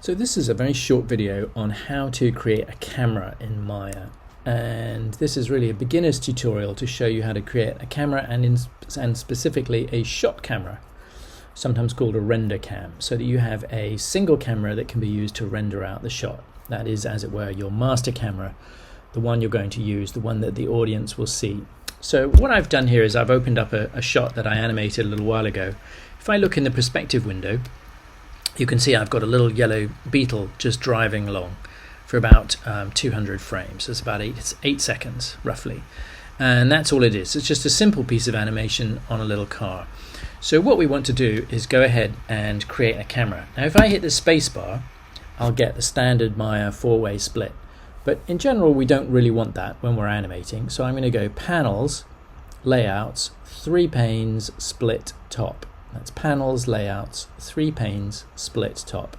So this is a very short video on how to create a camera in Maya, and this is really a beginner's tutorial to show you how to create a camera and specifically a shot camera, sometimes called a render cam, so that you have a single camera that can be used to render out the shot. That is, as it were, your master camera, the one you're going to use, the one that the audience will see. So what I've done here is I've opened up a shot that I animated a little while ago. If I look in the perspective window, you can see I've got a little yellow beetle just driving along for about 200 frames. It's about 8 seconds roughly, and that's all it is. It's just a simple piece of animation on a little car. So what we want to do is go ahead and create a camera. Now if I hit the space bar, I'll get the standard Maya 4-way split, but in general we don't really want that when we're animating. So I'm going to go Panels, Layouts, 3 panes, Split Top. That's Panels, Layouts, 3 panes, Split Top.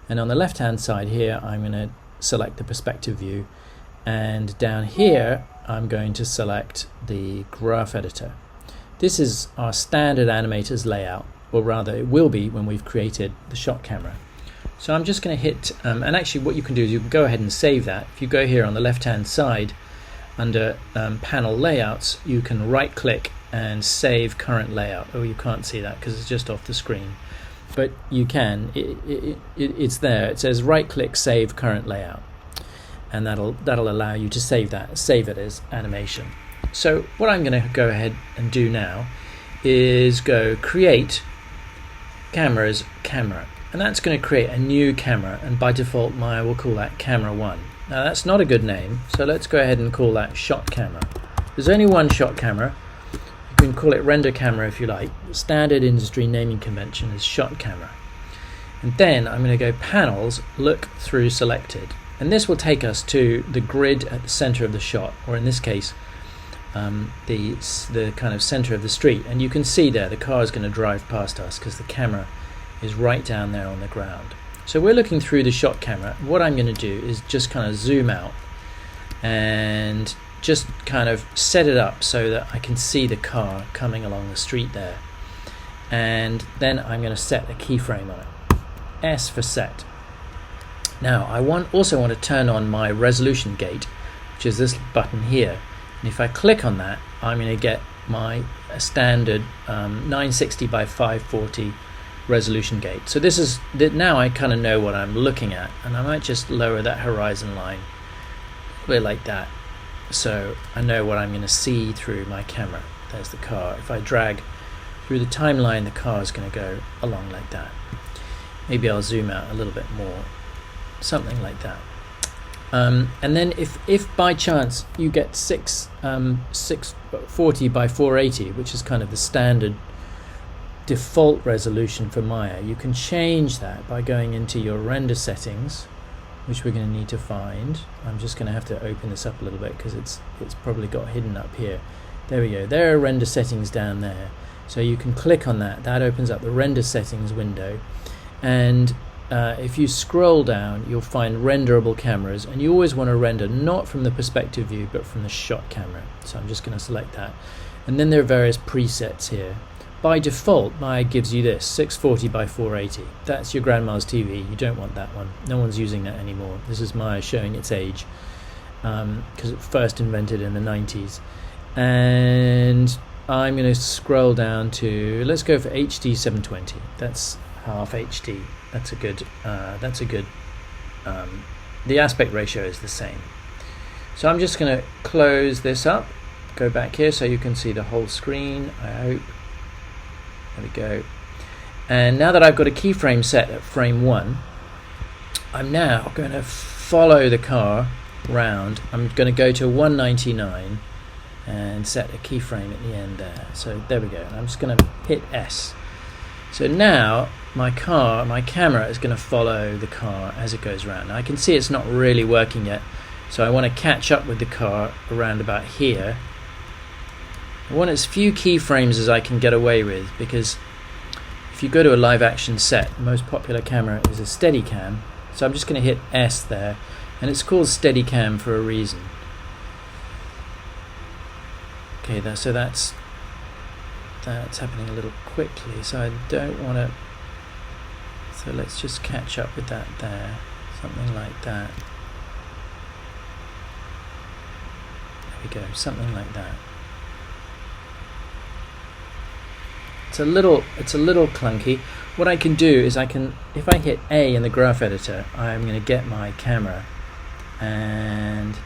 And on the left hand side here I'm going to select the perspective view, and down here I'm going to select the graph editor. This is our standard animator's layout, or rather it will be when we've created the shot camera. So I'm just going to hit, and actually what you can do is you can go ahead and save that. If you go here on the left hand side under panel layouts, you can right click and save current layout. Oh, you can't see that because it's just off the screen, but you can. It's there. It says right click, save current layout, and that'll allow you to save it as animation. So what I'm going to go ahead and do now is go create cameras camera, and that's going to create a new camera, and by default Maya will call that camera 1. Now that's not a good name, so let's go ahead and call that shot camera. There's only one shot camera. You can call it render camera if you like. Standard industry naming convention is shot camera. And then I'm going to go Panels, Look Through Selected, and this will take us to the grid at the center of the shot, or in this case the kind of center of the street. And you can see there the car is going to drive past us because the camera is right down there on the ground. So we're looking through the shot camera. What I'm going to do is just kind of zoom out and just kind of set it up so that I can see the car coming along the street there. And then I'm going to set a keyframe on it. S for set. Now I also want to turn on my resolution gate, which is this button here. And if I click on that, I'm going to get my standard 960 by 540 resolution gate. So this is now I kind of know what I'm looking at, and I might just lower that horizon line a bit like that, so I know what I'm going to see through my camera. There's the car. If I drag through the timeline, the car is going to go along like that. Maybe I'll zoom out a little bit more, something like that. And then if by chance you get 640 by 480, which is kind of the standard default resolution for Maya, you can change that by going into your render settings, which we're going to need to find. I'm just going to have to open this up a little bit because it's probably got hidden up here. There we go. There are render settings down there, so you can click on that. That opens up the render settings window, and if you scroll down you'll find renderable cameras, and you always want to render not from the perspective view but from the shot camera. So I'm just going to select that, and then there are various presets here. By default Maya gives you this 640 by 480. That's your grandma's TV. You don't want that one. No one's using that anymore. This is Maya showing its age because it was first invented in the 90s. And I'm going to scroll down to, let's go for HD 720. That's half HD. That's a good the aspect ratio is the same. So I'm just going to close this up, go back here so you can see the whole screen, I hope. There we go. And now that I've got a keyframe set at frame 1, I'm now going to follow the car round. I'm going to go to 199 and set a keyframe at the end there. So there we go. And I'm just going to hit S. So now my camera is going to follow the car as it goes around. Now I can see it's not really working yet, so I want to catch up with the car around about here. I want as few keyframes as I can get away with, because if you go to a live action set, the most popular camera is a Steadicam. So I'm just going to hit S there, and it's called Steadicam for a reason. Okay, so that's happening a little quickly, so I don't want to So let's just catch up with that there, something like that. There we go, something like that. It's a little clunky. What I can do is if I hit A in the graph editor, I'm going to get my camera, and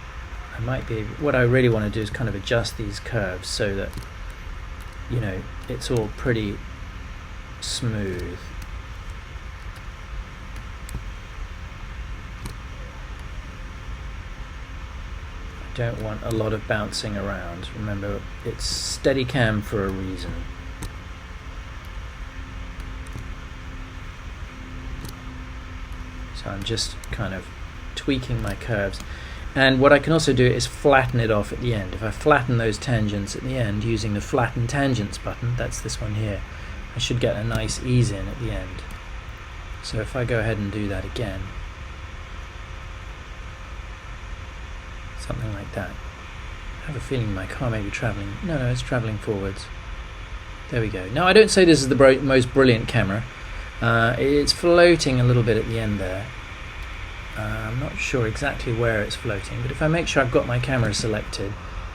I might be, what I really want to do is kind of adjust these curves so that, you know, it's all pretty smooth. I don't want a lot of bouncing around. Remember, it's Steadicam for a reason. So I'm just kind of tweaking my curves. And what I can also do is flatten it off at the end. If I flatten those tangents at the end using the Flatten Tangents button, that's this one here, I should get a nice ease in at the end. So if I go ahead and do that again, something like that. I have a feeling my car may be traveling. No, it's traveling forwards. There we go. Now, I don't say this is the most brilliant camera. It's floating a little bit at the end there. I'm not sure exactly where it's floating, but if I make sure I've got my camera selected,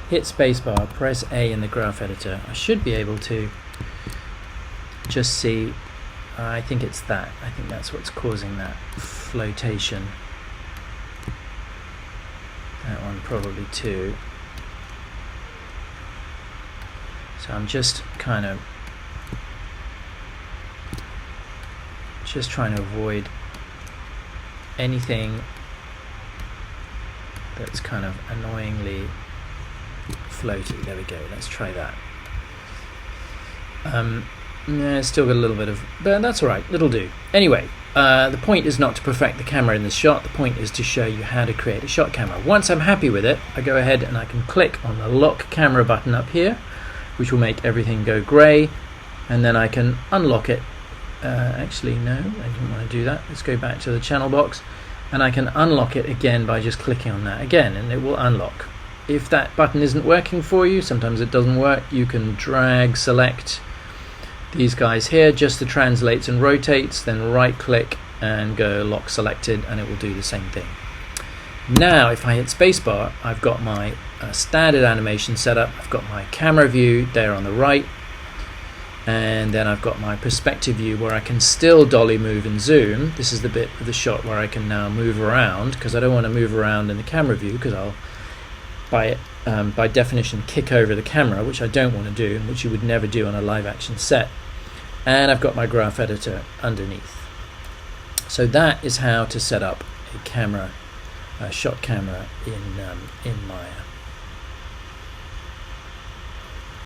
hit spacebar, press A in the graph editor, I should be able to just see, I think it's that. I think that's what's causing that flotation. That one probably too. So I'm just kind of trying to avoid anything that's kind of annoyingly floaty. There we go, let's try that. Yeah, still got a little bit of, but that's alright, it'll do. Anyway, the point is not to perfect the camera in this shot, the point is to show you how to create a shot camera. Once I'm happy with it, I go ahead and I can click on the lock camera button up here, which will make everything go grey, and then I can unlock it. Actually no, I didn't want to do that. Let's go back to the channel box, and I can unlock it again by just clicking on that again, and it will unlock. If that button isn't working for you, sometimes it doesn't work, you can drag select these guys here just to translates and rotates, then right click and go lock selected, and it will do the same thing. Now if I hit spacebar, I've got my standard animation set up. I've got my camera view there on the right, and then I've got my perspective view where I can still dolly, move and zoom. This is the bit of the shot where I can now move around, because I don't want to move around in the camera view, because I'll by definition kick over the camera, which I don't want to do, and which you would never do on a live action set. And I've got my graph editor underneath. So that is how to set up a camera, a shot camera in Maya.